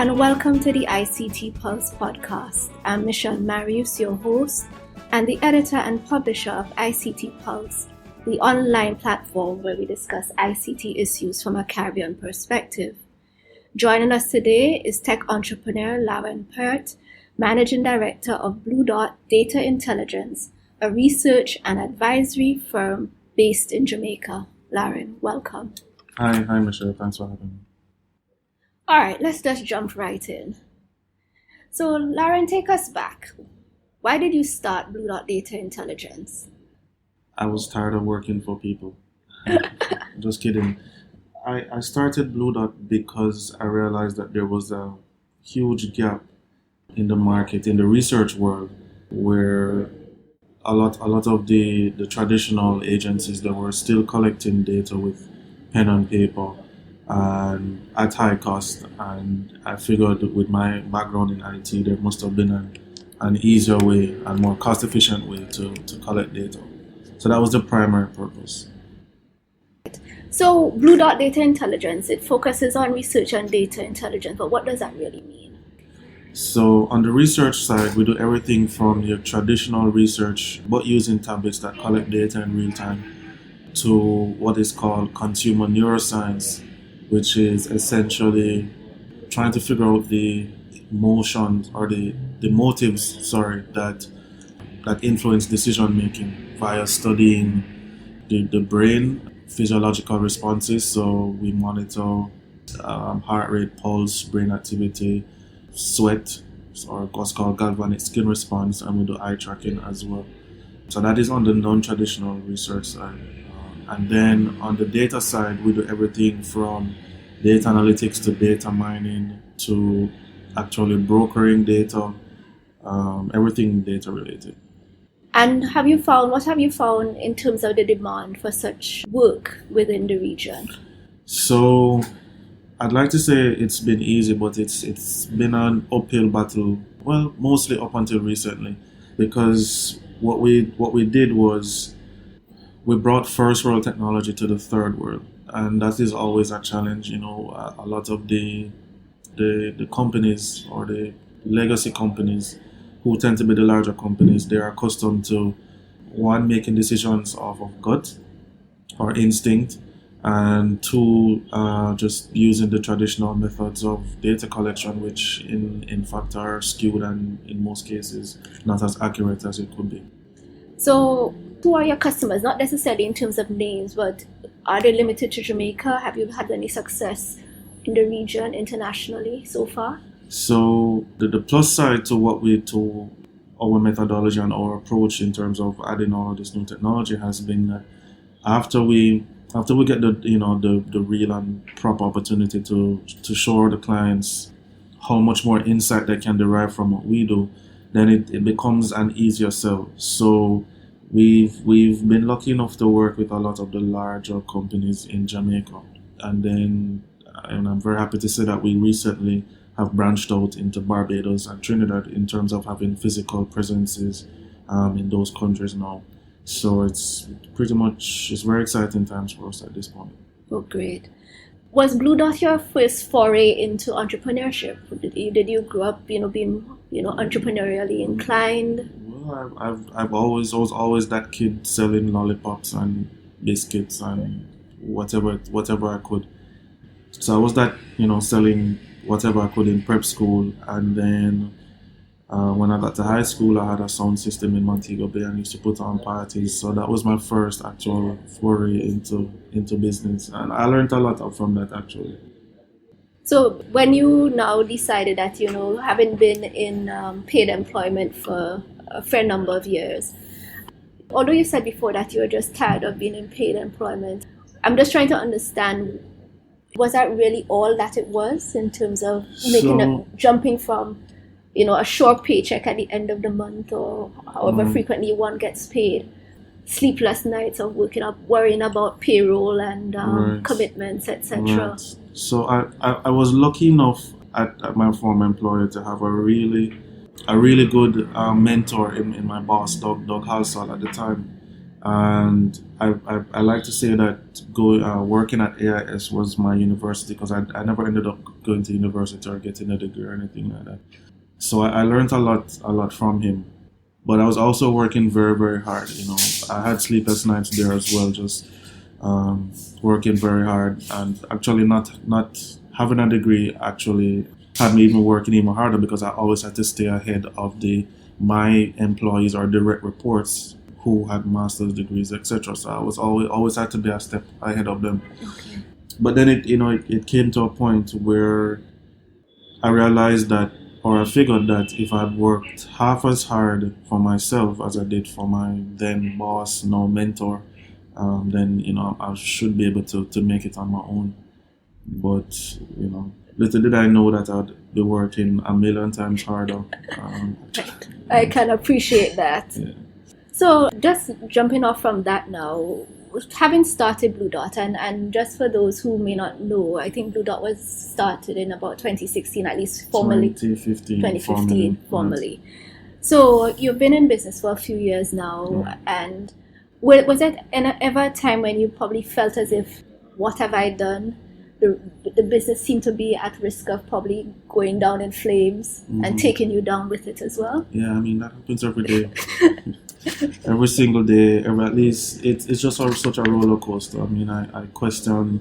and welcome to the ICT Pulse podcast. I'm Michelle Marius, your host, and the editor and publisher of ICT Pulse, the online platform where we discuss ICT issues from a Caribbean perspective. Joining us today is tech entrepreneur Larren Peart, Managing Director of Blue Dot Data Intelligence, a research and advisory firm based in Jamaica. Larren, welcome. Hi, Michelle. Thanks for having me. All right, let's just jump right in. So, Larren, take us back. Why did you start Blue Dot Data Intelligence? I was tired of working for people. Just kidding. I started Blue Dot because I realized that there was a huge gap in the market, in the research world, where a lot of the traditional agencies that were still collecting data with pen and paper and at high cost, and I figured that with my background in IT, there must have been an easier way and more cost-efficient way to collect data. So that was the primary purpose. So Blue Dot Data Intelligence, it focuses on research and data intelligence, but what does that really mean? So on the research side, we do everything from your traditional research, but using tablets that collect data in real time, to what is called consumer neuroscience, which is essentially trying to figure out the motions or the motives, that influence decision making via studying the brain physiological responses. So we monitor heart rate, pulse, brain activity, sweat, or what's called galvanic skin response, and we do eye tracking as well. So that is on the non-traditional research side. And then on the data side, we do everything from data analytics to data mining to actually brokering data, everything data related. And what have you found in terms of the demand for such work within the region? So I'd like to say it's been easy, but it's been an uphill battle, well, mostly up until recently, because what we did was we brought first world technology to the third world, and that is always a challenge. A lot of the companies or the legacy companies, who tend to be the larger companies, they are accustomed to, one, making decisions off of gut or instinct, and two, just using the traditional methods of data collection, which in fact are skewed and in most cases not as accurate as it could be. So who are your customers? Not necessarily in terms of names, but are they limited to Jamaica? Have you had any success in the region internationally so far? So the plus side to our methodology and our approach in terms of adding all of this new technology has been that after we get the real and proper opportunity to show the clients how much more insight they can derive from what we do, then it becomes an easier sell. So we've been lucky enough to work with a lot of the larger companies in Jamaica, and I'm very happy to say that we recently have branched out into Barbados and Trinidad in terms of having physical presences in those countries now. So it's very exciting times for us at this point. Oh, great. Was Blue Dot your first foray into entrepreneurship? Did you grow up, being, entrepreneurially inclined? Well, I was always that kid selling lollipops and biscuits and whatever I could. So I was that, selling whatever I could in prep school, and then when I got to high school, I had a sound system in Montego Bay and used to put on parties. So that was my first actual foray into business, and I learned a lot from that actually. So when you now decided that, having been in paid employment for a fair number of years, although you said before that you were just tired of being in paid employment, I'm just trying to understand, was that really all that it was in terms of jumping from, a short paycheck at the end of the month, or however frequently one gets paid, sleepless nights of worrying about payroll and commitments, etc. Right. So I was lucky enough at my former employer to have a really good mentor in my boss, Doug Halsall at the time. And I like to say that working at AIS was my university, because I never ended up going to university or getting a degree or anything like that. So I learned a lot from him. But I was also working very, very hard. I had sleepless nights there as well, just working very hard. And actually, not having a degree actually had me even working even harder because I always had to stay ahead of my employees or direct reports who had master's degrees, etc. So I was always had to be a step ahead of them. Okay. But then it came to a point where I realized that, or I figured that if I'd worked half as hard for myself as I did for my then boss, now mentor, then I should be able to make it on my own. But little did I know that I'd be working a million times harder. I can appreciate that. Yeah. So just jumping off from that now, having started Blue Dot, and just for those who may not know, I think Blue Dot was started in about 2016, at least formally. 2015 formally. So you've been in business for a few years now, and was there ever a time when you probably felt as if, what have I done? The business seemed to be at risk of probably going down in flames and taking you down with it as well? Yeah, I mean, that happens every day. Every single day, at least it's just such a roller coaster. I mean, I question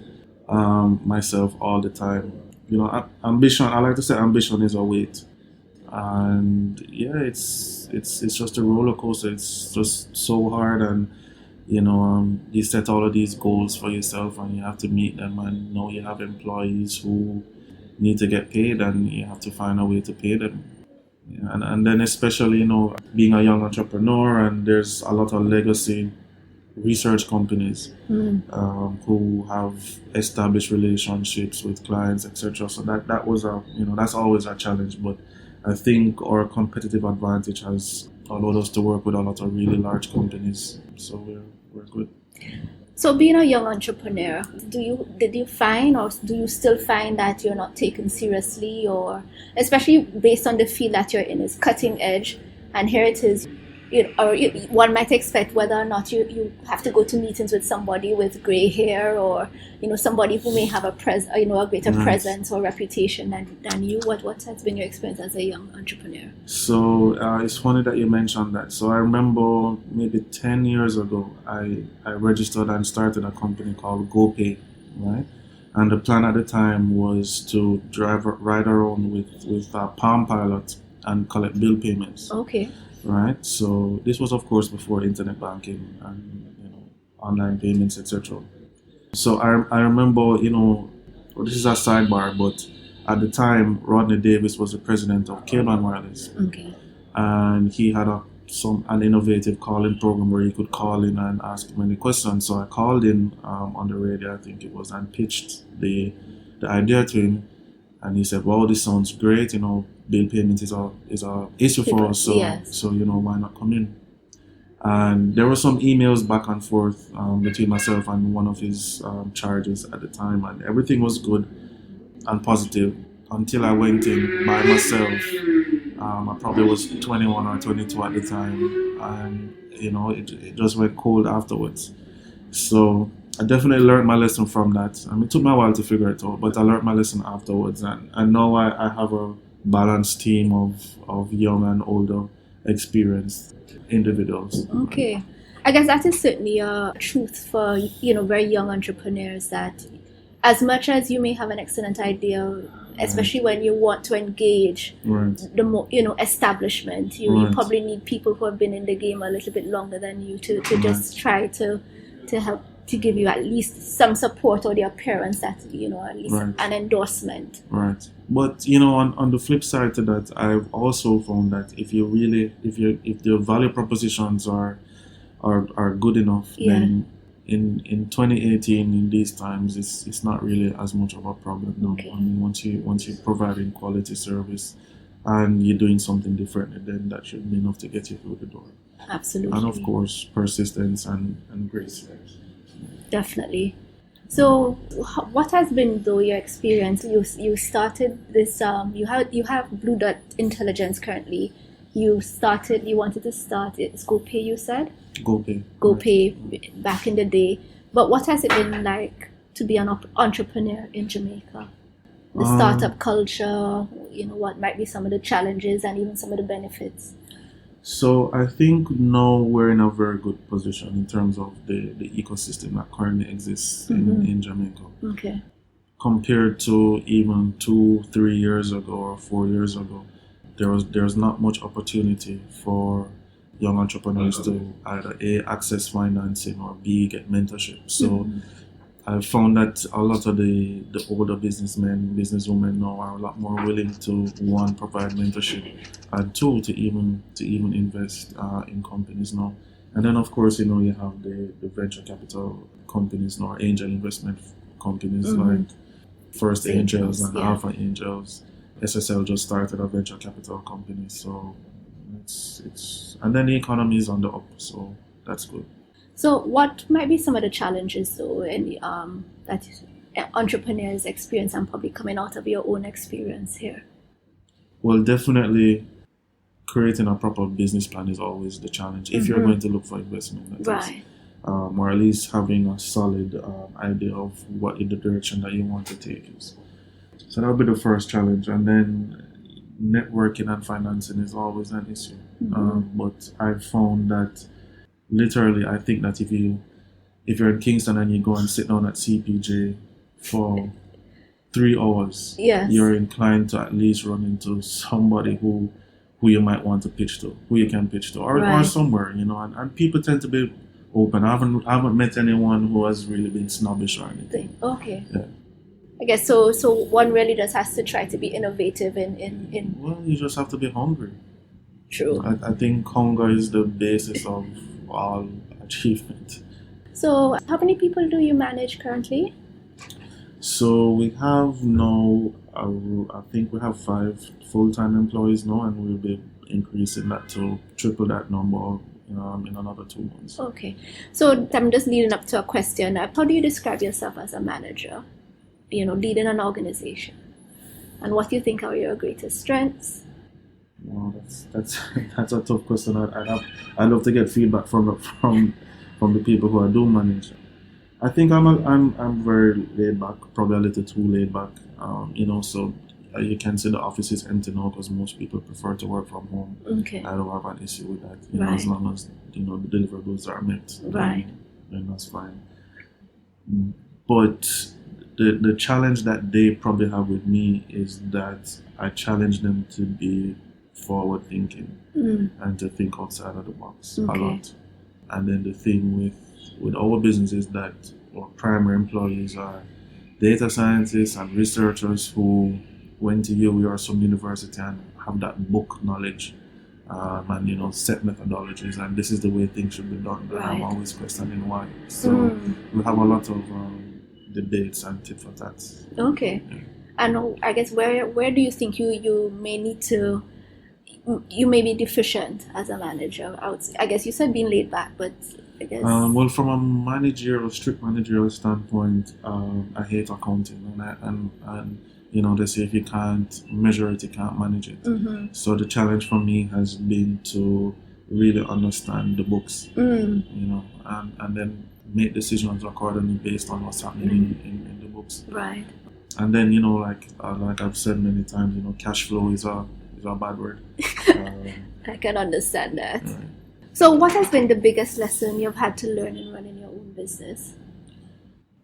myself all the time. Ambition. I like to say ambition is a weight, and yeah, it's just a roller coaster. It's just so hard, and you set all of these goals for yourself, and you have to meet them. And now you have employees who need to get paid, and you have to find a way to pay them. And then especially, being a young entrepreneur, and there's a lot of legacy research companies who have established relationships with clients, etc. So that was that's always a challenge. But I think our competitive advantage has allowed us to work with a lot of really large companies. So we're good. So being a young entrepreneur, did you find, or do you still find that you're not taken seriously, or especially based on the field that you're in is cutting edge, and here it is, one might expect whether or not you have to go to meetings with somebody with gray hair, or somebody who may have a greater presence or reputation than you. What has been your experience as a young entrepreneur? So it's funny that you mentioned that. So I remember maybe 10 years ago, I registered and started a company called GoPay, right? And the plan at the time was to ride around with a Palm Pilot and collect bill payments. Okay. Right. So this was, of course, before internet banking and online payments, etc. So I remember, this is a sidebar, but at the time, Rodney Davis was the president of Cable and Wireless. Okay. And he had an innovative calling program where you could call in and ask many questions. So I called in on the radio, I think it was, and pitched the idea to him. And he said, "Wow, this sounds great. Bill payment is a issue for us. So yes. So why not come in?" And there were some emails back and forth between myself and one of his charges at the time, and everything was good and positive until I went in by myself. I probably was 21 or 22 at the time, and it just went cold afterwards. So I definitely learned my lesson from that. I mean, it took me a while to figure it out, but I learned my lesson afterwards, and now I have a balanced team of young and older experienced individuals. Okay. I guess that is certainly a truth for very young entrepreneurs, that as much as you may have an excellent idea, especially when you want to engage the more establishment, you probably need people who have been in the game a little bit longer than you to just try to help, to give you at least some support, or the appearance that at least an endorsement. Right. But on the flip side to that, I've also found that if the value propositions are good enough, then in 2018, in these times, it's not really as much of a problem. No. Okay. I mean, once you're providing quality service and you're doing something different, then that should be enough to get you through the door. Absolutely. And of course, persistence and grace. Definitely. So, what has been though your experience? You started this. You have Blue Dot Intelligence currently. You wanted to start it's GoPay. You said GoPay back in the day. But what has it been like to be an entrepreneur in Jamaica? the startup culture, what might be some of the challenges and even some of the benefits? So I think now we're in a very good position in terms of the ecosystem that currently exists in Jamaica. Okay. Compared to even 2-3 years ago or 4 years ago, there's not much opportunity for young entrepreneurs to either A, access financing, or B, get mentorship. So I found that a lot of the older businessmen, businesswomen now are a lot more willing to, one, provide mentorship, and two, to even invest in companies now. And then of course, you have the venture capital companies now, angel investment companies like First Angels and Alpha Angels. SSL just started a venture capital company, so it's and then the economy is on the up, so that's good. So what might be some of the challenges though that entrepreneurs experience, and probably coming out of your own experience here? Well, definitely creating a proper business plan is always the challenge if you're going to look for investment, Right. or at least having a solid idea of what the direction that you want to take is. So that'll be the first challenge, and then networking and financing is always an issue. But I've found that literally, I think that if you're in Kingston and you go and sit down at CPJ for 3 hours, Yes. you're inclined to at least run into somebody who you might want to pitch to, who you can pitch to, or somewhere, and people tend to be open. I haven't met anyone who has really been snobbish or anything. Okay. Yeah. I guess so one really just has to try to be innovative in Well, you just have to be hungry. True. I think hunger is the basis of all achievement. So how many people do you manage currently? So we have now, I think we have 5 full-time employees now, and we'll be increasing that to triple that number in another 2 months. Okay. So I'm just leading up to a question. How do you describe yourself as a manager, leading an organization? And what do you think are your greatest strengths? Well, that's that's a tough question. I love to get feedback from the people who I do manage. I think I'm very laid back, probably a little too laid back. So you can see the office is empty now because most people prefer to work from home. Okay. I don't have an issue with that. As long as the deliverables are met, then that's fine. But the challenge that they probably have with me is that I challenge them to be forward thinking and to think outside of the box a lot. And then the thing with our business is that our primary employees are data scientists and researchers who went to UWI or some university and have that book knowledge and set methodologies, and this is the way things should be done. But I'm always questioning why. So we have a lot of debates and tit for tat. Okay. Yeah. And I guess where do you think you may need to, you may be deficient as a manager? I guess you said being laid back, but I guess. Well, from a strict managerial standpoint, I hate accounting, and they say if you can't measure it, you can't manage it. So the challenge for me has been to really understand the books, and then make decisions accordingly based on what's happening in the books. Right. And then like I've said many times, cash flow is a bad word. I can understand that. Right. So what has been the biggest lesson you've had to learn in running your own business?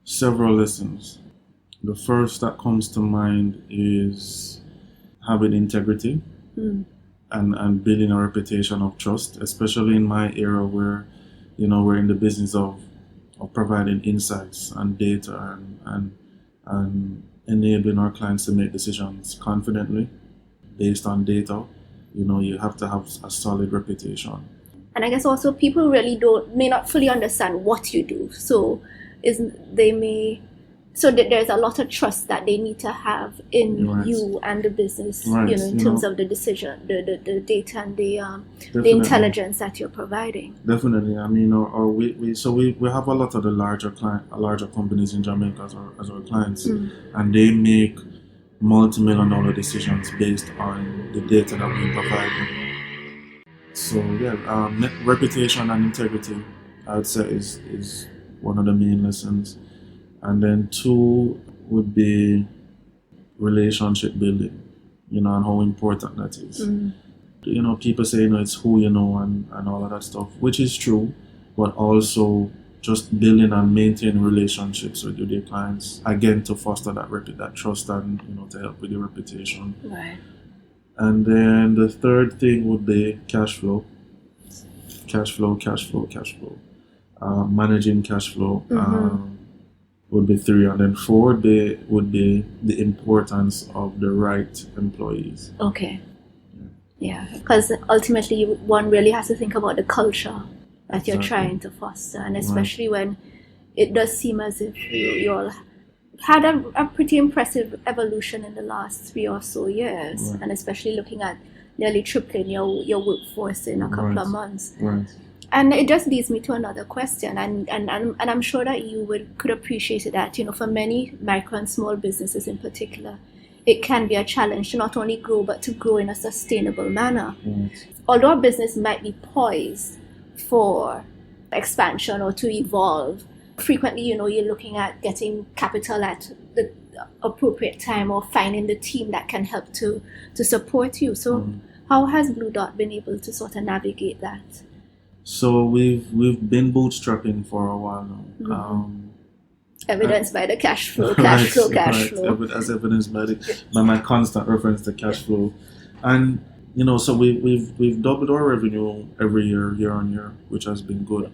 Several lessons. The first that comes to mind is having integrity and building a reputation of trust, especially in my era where, we're in the business of providing insights and data and enabling our clients to make decisions confidently based on data. You have to have a solid reputation. And I guess also people really may not fully understand what you do. So there's a lot of trust that they need to have in you and the business, in terms of the decision, the data and the intelligence that you're providing. Definitely. I mean, we have a lot of the larger companies in Jamaica as our clients, and they make multi-million-dollar decisions based on the data that we provide them. So reputation and integrity, I would say, is one of the main lessons. And then 2 would be relationship building, and how important that is. Mm. People say, it's who you know and all of that stuff, which is true, but also just building and maintaining relationships with your clients, again, to foster that trust and, to help with your reputation. Right. And then the third thing would be cash flow. Managing cash flow would be 3, and then 4 would be the importance of the right employees. Okay. Yeah, because ultimately one really has to think about the culture that you're trying to foster, and especially when it does seem as if you all had a pretty impressive evolution in the last 3 or so years, and especially looking at nearly tripling your workforce in a couple of months. Right. And it just leads me to another question, and I'm sure that you could appreciate it, that for many micro and small businesses in particular, it can be a challenge to not only grow, but to grow in a sustainable manner. Although a business might be poised for expansion or to evolve, frequently, you're looking at getting capital at the appropriate time, or finding the team that can help to support you. So how has Blue Dot been able to sort of navigate that? So we've been bootstrapping for a while now. Evidenced by the cash flow. As evidenced by my constant reference to cash flow. And so we've doubled our revenue every year on year, which has been good.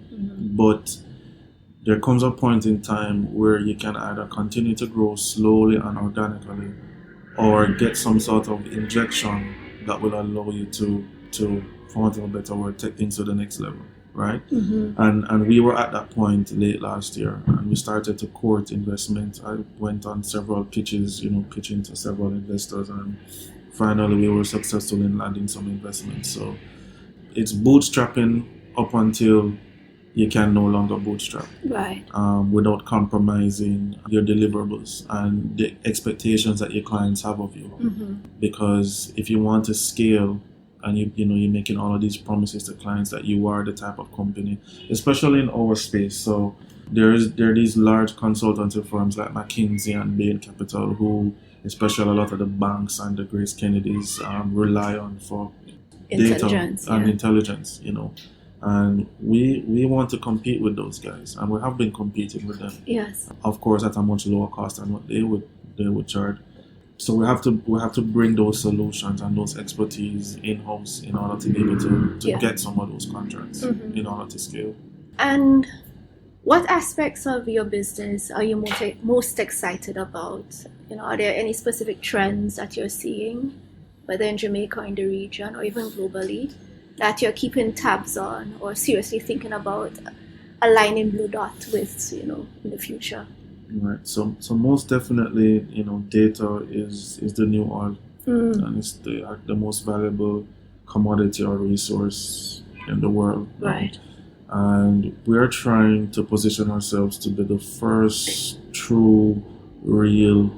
But there comes a point in time where you can either continue to grow slowly and organically, or get some sort of injection that will allow you to for want of a better word, take things to the next level, right? And we were at that point late last year, and we started to court investment. I went on several pitches, pitching to several investors, and finally we were successful in landing some investments. So it's bootstrapping up until you can no longer bootstrap, right? Without compromising your deliverables and the expectations that your clients have of you. Because if you want to scale, and you're making all of these promises to clients that you are the type of company, especially in our space. So there are these large consultancy firms like McKinsey and Bain Capital, who, especially a lot of the banks and the Grace Kennedys, rely on for data and intelligence, And we want to compete with those guys, and we have been competing with them. Yes. Of course, at a much lower cost than what they would charge. So we have to bring those solutions and those expertise in-house in order to be able to get some of those contracts in order to scale. And what aspects of your business are you most excited about? Are there any specific trends that you're seeing, whether in Jamaica or in the region or even globally, that you're keeping tabs on or seriously thinking about aligning Blue Dot with, in the future? Right. So most definitely, data is the new oil, and it's the most valuable commodity or resource in the world. Right. And we're trying to position ourselves to be the first true, real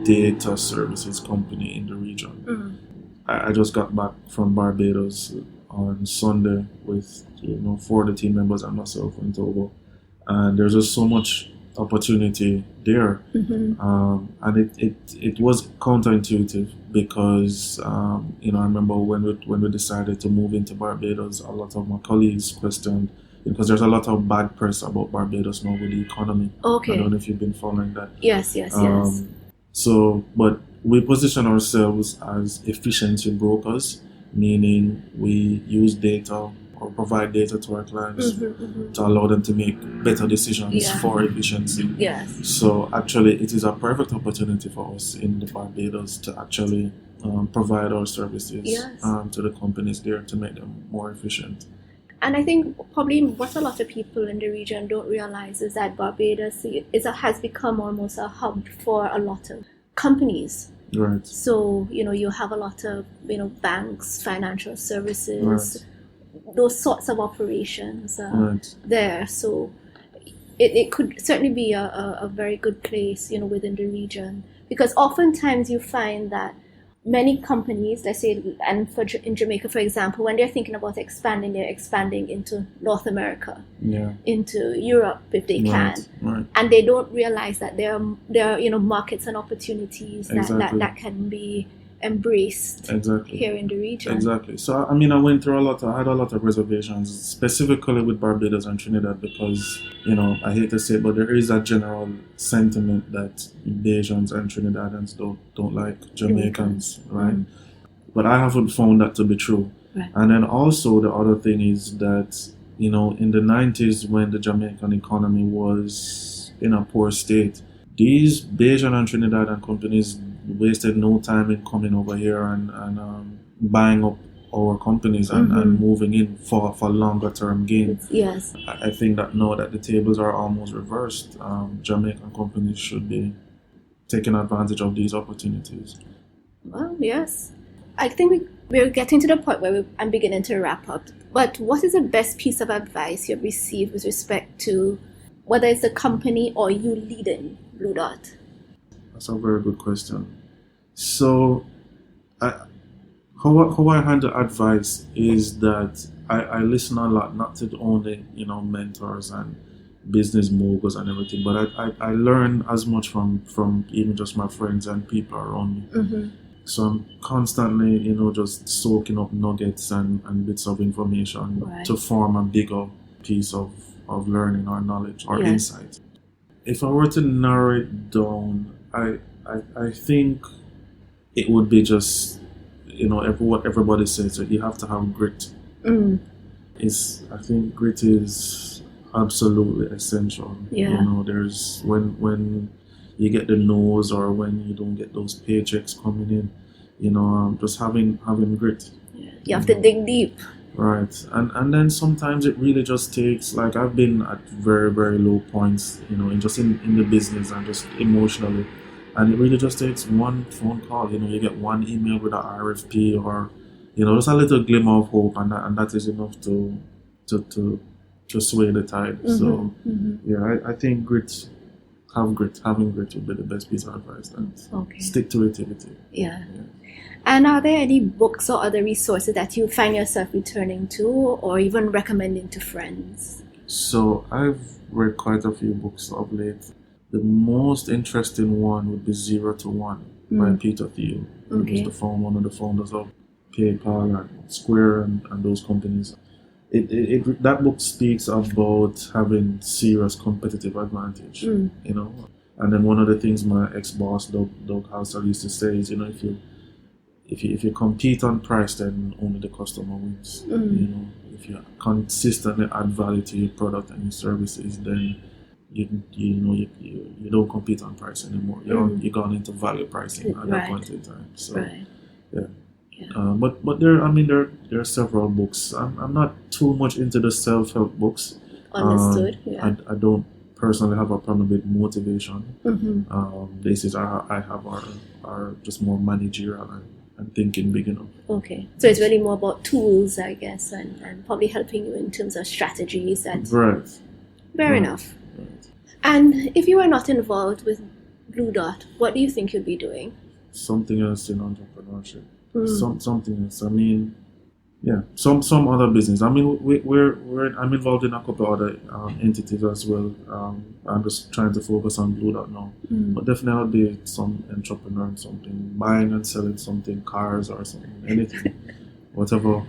data services company in the region. I just got back from Barbados on Sunday with 4 of the team members and myself in Togo, and there's just so much opportunity there. And it was counterintuitive because I remember when we decided to move into Barbados, a lot of my colleagues questioned, because there's a lot of bad press about Barbados now with the economy. Okay. I don't know if you've been following that. Yes. So, but we position ourselves as efficiency brokers, meaning we use data or provide data to our clients to allow them to make better decisions for efficiency. Yes. So actually, it is a perfect opportunity for us in the Barbados to actually provide our services to the companies there to make them more efficient. And I think probably what a lot of people in the region don't realize is that Barbados has become almost a hub for a lot of companies. Right. So, you have a lot of, banks, financial services, those sorts of operations there. So it could certainly be a very good place, within the region. Because oftentimes you find that many companies, let's say, and in Jamaica, for example, when they're thinking about expanding, they're expanding into North America, into Europe if they can, and they don't realize that there are markets and opportunities that can be embraced here in the region. Exactly. So I went through I had a lot of reservations, specifically with Barbados and Trinidad, because I hate to say it, but there is a general sentiment that Bajans and Trinidadians don't like Jamaicans, right? But I haven't found that to be true. Right. And then also the other thing is that in the 90s, when the Jamaican economy was in a poor state, these Bajan and Trinidadian companies wasted no time in coming over here and buying up our companies and moving in for longer term gain. Yes. I think that now that the tables are almost reversed, Jamaican companies should be taking advantage of these opportunities. Well, yes. I think we're getting to the point where I'm beginning to wrap up. But what is the best piece of advice you've received with respect to whether it's a company or you leading Blue Dot? That's a very good question. So, how I handle advice is that I listen a lot, not to only mentors and business moguls and everything, but I learn as much from even just my friends and people around me. So I'm constantly just soaking up nuggets and bits of information to form a bigger piece of learning or knowledge or insight. If I were to narrow it down, I think it would be just what everybody says, that you have to have grit. I think grit is absolutely essential. There's when you get the no's or when you don't get those paychecks coming in, just having grit. You have to dig deep. Right. And then sometimes it really just takes, like, I've been at very, very low points, in the business and just emotionally. And it really just takes one phone call, you get one email with an RFP or, just a little glimmer of hope, and that is enough to sway the tide. So, I think having grit would be the best piece of advice. Stick-to-itiveness. Yeah. And are there any books or other resources that you find yourself returning to or even recommending to friends? So I've read quite a few books of late. The most interesting one would be 0 to 1 by Peter Thiel. He was one of the founders of PayPal and Square and those companies. That book speaks about having serious competitive advantage, And then one of the things my ex-boss, Doug Hauser, used to say is, if you compete on price, then only the customer wins. If you consistently add value to your product and your services, then you don't compete on price anymore. You're gone into value pricing at that point in time. So but there are several books. I'm not too much into the self-help books. Understood. I don't personally have a problem with motivation. Bases I have are just more managerial and thinking big enough. Okay, so it's really more about tools, I guess, and probably helping you in terms of strategies. Right. Fair enough. Right. And if you were not involved with Blue Dot, what do you think you'd be doing? Something else in entrepreneurship. Something else. Some other business. I'm involved in a couple other entities as well. I'm just trying to focus on Blue Dot now. But definitely I'll be some entrepreneur in something, buying and selling something, cars or something, anything, whatever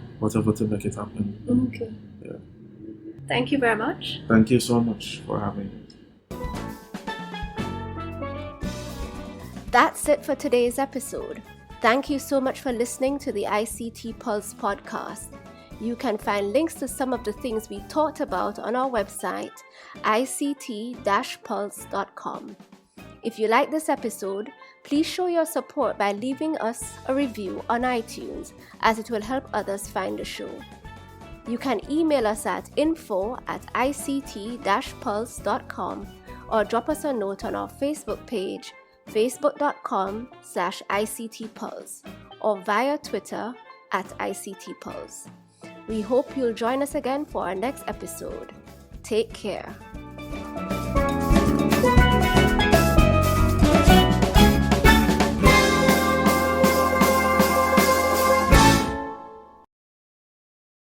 to make it happen. Okay. Yeah. Thank you very much. Thank you so much for having me. That's it for today's episode. Thank you so much for listening to the ICT Pulse podcast. You can find links to some of the things we talked about on our website, ict-pulse.com. If you like this episode, please show your support by leaving us a review on iTunes, as it will help others find the show. You can email us at info@ict-pulse.com or drop us a note on our Facebook page, facebook.com/ICTPulse, or via Twitter @ICTPulse. We hope you'll join us again for our next episode. Take care.